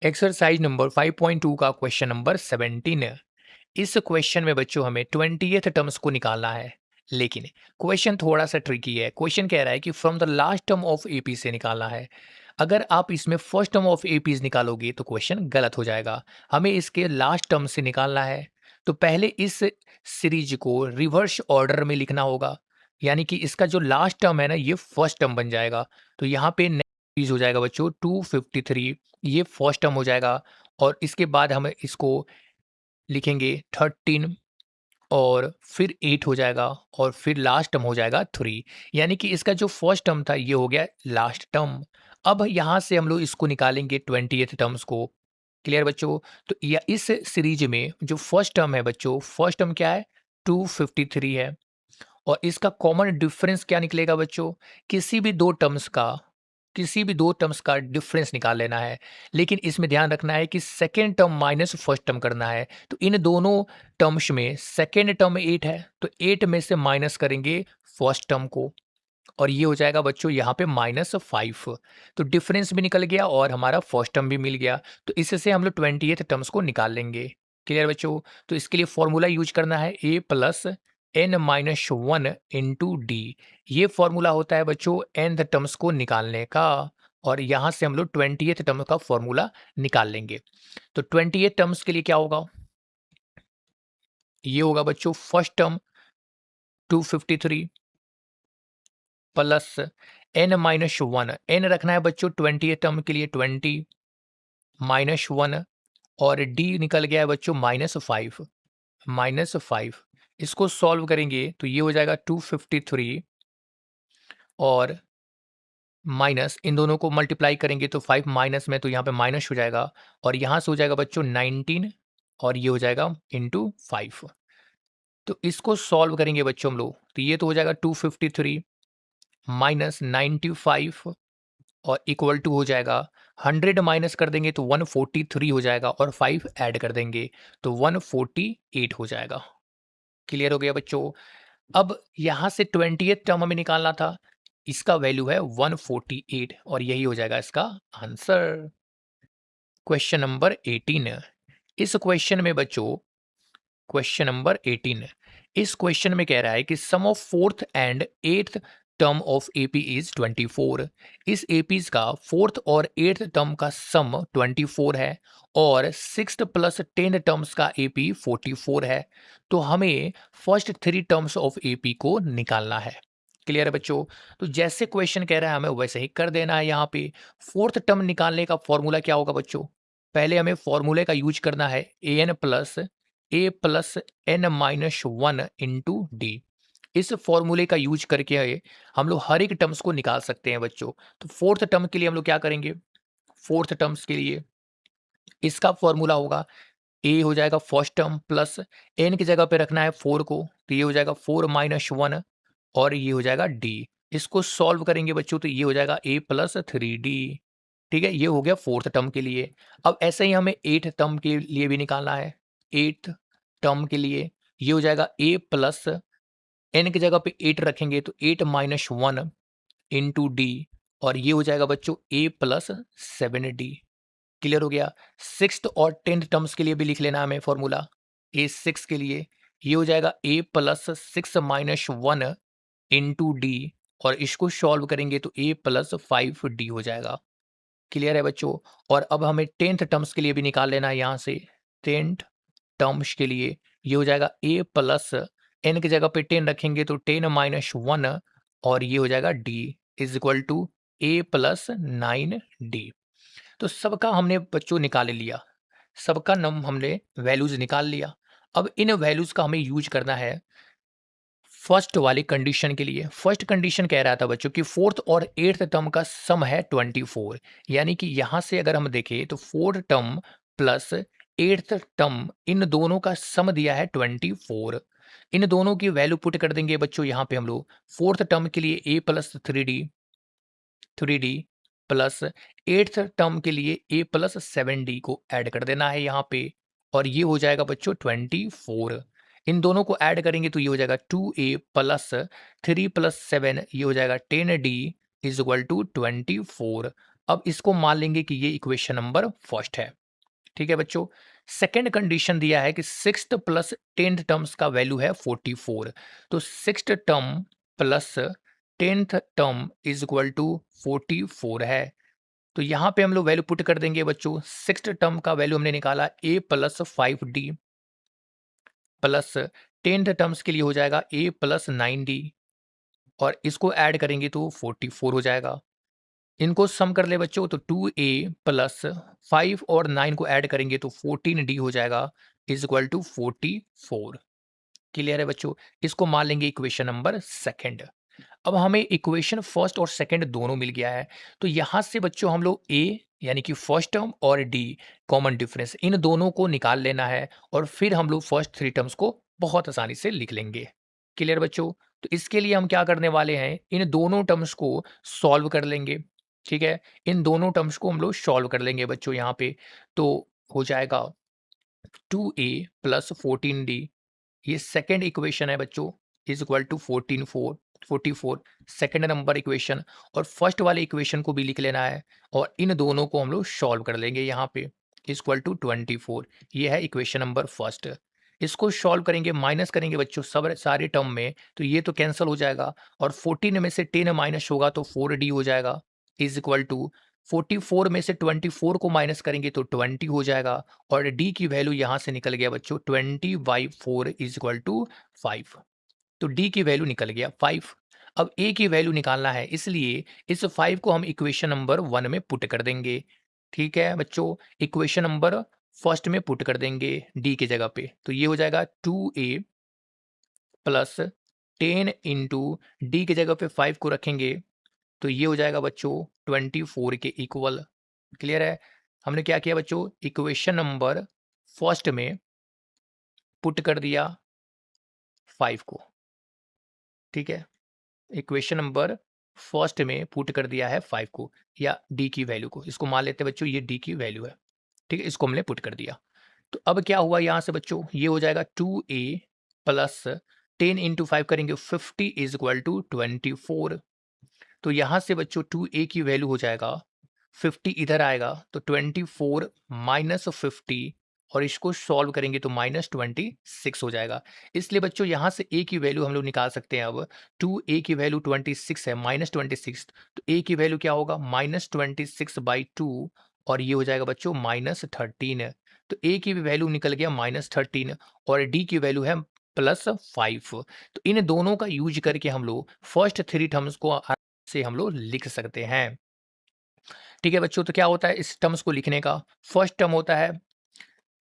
Exercise number 5.2 का question number 17 है। इस क्वेश्चन में बच्चों हमें 20th टर्म्स को निकालना है। लेकिन क्वेश्चन थोड़ा सा ट्रिकी है। क्वेश्चन कह रहा है कि from the last term of AP से निकालना है। अगर आप इसमें फर्स्ट टर्म ऑफ एपीज निकालोगे तो क्वेश्चन गलत हो जाएगा। हमें इसके लास्ट टर्म से निकालना है। तो पहले इस सीरीज को रिवर्स ऑर्डर में लिखना होगा। यानी कि इसका जो लास्ट टर्म है ना, ये फर्स्ट टर्म बन जाएगा। तो यहाँ पे नेक्स्ट हो जाएगा बच्चों 253, ये फर्स्ट टर्म हो जाएगा। और इसके बाद हम इसको लिखेंगे 13 और फिर 8 हो जाएगा और फिर लास्ट टर्म हो जाएगा 3। यानी कि इसका जो फर्स्ट टर्म था ये हो गया लास्ट टर्म। अब यहाँ से हम लोग इसको निकालेंगे 20th टर्म्स को। क्लियर बच्चों? तो या इस सीरीज में जो फर्स्ट टर्म है बच्चों, फर्स्ट टर्म क्या है? 253 है। और इसका कॉमन डिफरेंस क्या निकलेगा बच्चों? किसी भी दो टर्म्स का डिफरेंस निकाल लेना है। लेकिन इसमें ध्यान रखना है कि second term minus first term करना है। तो इन दोनों टर्म्स में सेकेंड टर्म 8 है, तो 8 में से माइनस करेंगे फर्स्ट टर्म को। और ये हो जाएगा बच्चों यहाँ पे -5। तो डिफरेंस भी निकल गया और हमारा फर्स्ट टर्म भी मिल गया। तो इससे हम लोग 20th टर्म्स को निकाल लेंगे। क्लियर बच्चों? तो इसके लिए फॉर्मूला यूज करना है a+n-1 इंटू डी। ये फॉर्मूला होता है बच्चों nth टर्म्स को निकालने का। और यहाँ से हम लोग 20th टर्म का फॉर्मूला निकाल लेंगे। तो 20th टर्म्स के लिए क्या होगा? ये होगा बच्चों first term 253 plus n-1। n रखना है बच्चों 20th टर्म के लिए 20 -1। और d निकल गया है बच्चों -5। इसको सॉल्व करेंगे तो ये हो जाएगा 253 और माइनस, इन दोनों को मल्टीप्लाई करेंगे तो 5 माइनस में, तो यहाँ पे माइनस हो जाएगा। और यहाँ से हो जाएगा बच्चों 19 और ये हो जाएगा इंटू 5। तो इसको सॉल्व करेंगे बच्चों हम लोग, तो ये तो हो जाएगा 253 -95 और इक्वल टू हो जाएगा 100 माइनस कर देंगे तो 143 हो जाएगा और 5 ऐड कर देंगे तो 148 हो जाएगा। क्लियर हो गया बच्चों? अब यहाँ से 20th टर्म हमें निकालना था। इसका वैल्यू है 148 और यही हो जाएगा इसका आंसर। Question number 18। इस क्वेश्चन में बच्चों, क्वेश्चन नंबर 18, इस क्वेश्चन में कह रहा है कि sum of fourth and eighth term of AP is 24। इस एपीज का फोर्थ और एट्थ टर्म का सम 24 है और सिक्स्थ प्लस 10 टर्म्स का एपी 44 है। तो हमें फर्स्ट 3 टर्म्स ऑफ एपी को निकालना है। क्लियर है बच्चों? तो जैसे क्वेश्चन कह रहा है हमें वैसे ही कर देना है। यहाँ पे फोर्थ टर्म निकालने का फॉर्मूला क्या होगा बच्चों? पहले हमें फॉर्मूले का यूज करना है a+n-1 इंटू डी। इस फॉर्मूले का यूज करके हम लोग हर एक टर्म्स को निकाल सकते हैं बच्चों। तो फोर्थ टर्म के लिए हम लोग क्या करेंगे? फोर्थ टर्म्स के लिए इसका फॉर्मूला होगा, ए हो जाएगा फर्स्ट टर्म प्लस एन की जगह पे रखना है 4 को, तो ये हो जाएगा 4-1 और ये हो जाएगा डी। इसको सॉल्व करेंगे बच्चों तो ये हो जाएगा a+3d। ठीक है, ये हो गया फोर्थ टर्म के लिए। अब ऐसे ही हमें एट्थ टर्म के लिए भी निकालना है। एट्थ टर्म के लिए ये हो जाएगा a+ n की जगह पे 8 रखेंगे तो 8-1 इंटू डी और ये हो जाएगा बच्चों a+7d। क्लियर हो गया? सिक्स्थ और 10th टर्म्स के लिए भी लिख लेना हमें फॉर्मूला। a6 के लिए ये हो जाएगा a+6-1 इंटू डी और इसको सॉल्व करेंगे तो a+5d हो जाएगा। क्लियर है बच्चों? और अब हमें 10th टर्म्स के लिए भी निकाल लेना है। यहाँ से 10th टर्म्स के लिए ये हो जाएगा a+n की जगह पे 10 रखेंगे तो 10-1 और ये हो जाएगा d is equal to a+9d। तो सबका हमने बच्चों निकाल लिया, सबका नम हमने वैल्यूज निकाल लिया। अब इन वैल्यूज का हमें यूज करना है फर्स्ट वाली कंडीशन के लिए। फर्स्ट कंडीशन कह रहा था बच्चों कि फोर्थ और एट्थ टर्म का सम है 24। यानी कि यहाँ से अगर हम देखें तो fourth term plus eighth term, इन दोनों का सम दिया है 24। इन दोनों की वैल्यू पुट कर देंगे बच्चों यहाँ पे हम लोग। फोर्थ टर्म के लिए a+3d प्लस एट्थ टर्म के लिए a+7d को ऐड कर देना है यहाँ पे और ये हो जाएगा बच्चों 24। इन दोनों को ऐड करेंगे तो ये हो जाएगा 2a + 3 + 7, ये हो जाएगा 10d इज इक्वल टू 24। अब इसको मान लेंगे कि ये इक्वेशन नंबर फर्स्ट है। ठीक है बच्चों। सेकंड कंडीशन दिया है कि सिक्स्थ प्लस टेंथ टर्म्स का वैल्यू है 44। तो sixth term plus tenth term is equal to 44 है। तो यहाँ पे हम लोग वैल्यू पुट कर देंगे बच्चों। सिक्स्थ टर्म का वैल्यू हमने निकाला a plus 5d plus tenth terms के लिए हो जाएगा a प्लस 9d और इसको ऐड करेंगे तो 44 हो जाएगा। इनको सम कर ले बच्चों तो 2a प्लस 5 और 9 को ऐड करेंगे तो 14d हो जाएगा इज इक्वल टू 44। क्लियर है बच्चों। इसको मान लेंगे इक्वेशन नंबर सेकंड। अब हमें इक्वेशन फर्स्ट और सेकंड दोनों मिल गया है। तो यहां से बच्चों हम लोग a यानी कि फर्स्ट टर्म और d कॉमन डिफरेंस इन दोनों को निकाल लेना है और फिर हम लोग फर्स्ट थ्री टर्म्स को बहुत आसानी से लिख लेंगे। क्लियर बच्चों। तो इसके लिए हम क्या करने वाले हैं, इन दोनों टर्म्स को सॉल्व कर लेंगे। ठीक है, इन दोनों टर्म्स को हम लोग सॉल्व कर लेंगे बच्चों यहाँ पे। तो हो जाएगा 2a प्लस 14d, ये सेकेंड इक्वेशन है बच्चों, is equal to 44 second number equation. और फर्स्ट वाले इक्वेशन को भी लिख लेना है और इन दोनों को हम लोग सॉल्व कर लेंगे यहाँ पे। इक्वल टू 24, ये है इक्वेशन नंबर फर्स्ट। इसको सॉल्व करेंगे, माइनस करेंगे बच्चों सब सारे टर्म में, तो ये तो कैंसिल हो जाएगा और 14 में से 10 माइनस होगा तो 4d हो जाएगा इज इक्वल टू 44 में से 24 को माइनस करेंगे तो 20 हो जाएगा और d की वैल्यू यहां से निकल गया बच्चों 20/4 इज इक्वल टू 5। तो d की वैल्यू निकल गया 5। अब a की वैल्यू निकालना है, इसलिए इस 5 को हम इक्वेशन नंबर 1 में पुट कर देंगे। ठीक है बच्चों, इक्वेशन नंबर फर्स्ट में पुट कर देंगे d की जगह पे। तो ये हो जाएगा 2a प्लस 10 इंटू डी की जगह पे 5 को रखेंगे तो ये हो जाएगा बच्चों 24 के इक्वल। क्लियर है। हमने क्या किया बच्चों, इक्वेशन नंबर फर्स्ट में पुट कर दिया 5 को। ठीक है, इक्वेशन नंबर फर्स्ट में पुट कर दिया है 5 को या डी की वैल्यू को। इसको मान लेते हैं बच्चों ये डी की वैल्यू है। ठीक है, इसको हमने पुट कर दिया। तो अब क्या हुआ यहाँ से बच्चों, ये हो जाएगा 2a प्लस 10 इंटू 5 करेंगे 50 इज इक्वल टू 24। तो यहाँ से बच्चों 2a की वैल्यू हो जाएगा 50, इधर आएगा तो 24 माइनस 50 और इसको सॉल्व करेंगे तो -26 हो जाएगा। इसलिए बच्चों यहाँ से a की वैल्यू हम लोग निकाल सकते हैं। अब 2a की वैल्यू 26 है, -26, तो a की वैल्यू क्या होगा -26/2 और ये हो जाएगा बच्चों -13। तो a की भी वैल्यू निकल गया -13 और d की वैल्यू है +5। तो इन दोनों का यूज करके हम लोग फर्स्ट थ्री टर्म्स को से हम लोग लिख सकते हैं। ठीक है बच्चों, तो क्या होता है इस टर्म्स को लिखने का, फर्स्ट टर्म होता है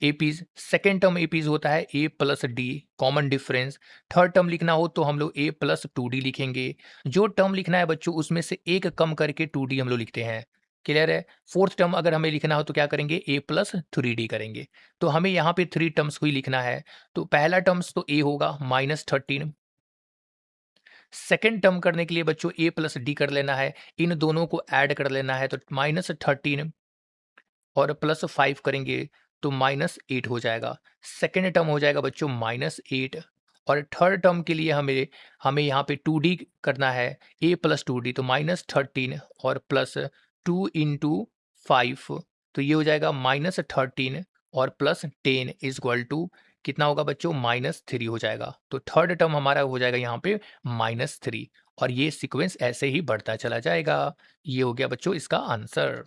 एपीज, सेकेंड टर्म एपीज होता है A plus D common difference, third term लिखना हो तो हम लोग ए प्लस 2d लिखेंगे। जो टर्म लिखना है बच्चों उसमें से एक कम करके 2d हम लोग लिखते हैं। क्लियर है। फोर्थ टर्म अगर हमें लिखना हो तो क्या करेंगे, ए प्लस 3d करेंगे। तो हमें यहाँ पे थ्री टर्म्स को ही लिखना है। तो पहला टर्म्स तो ए होगा -13, सेकेंड टर्म करने के लिए बच्चों ए प्लस डी कर लेना है, इन दोनों को ऐड कर लेना है तो -13 और +5 करेंगे तो -8 हो जाएगा। सेकेंड टर्म हो जाएगा बच्चों -8 और थर्ड टर्म के लिए हमें हमें यहाँ पे 2d करना है, a प्लस 2d तो -13 और +2 इंटू 5 तो ये हो जाएगा -13 और +10 इज इक्वल टू कितना होगा बच्चों -3 हो जाएगा। तो थर्ड टर्म हमारा हो जाएगा यहाँ पे -3 और ये सीक्वेंस ऐसे ही बढ़ता चला जाएगा। ये हो गया बच्चों इसका आंसर।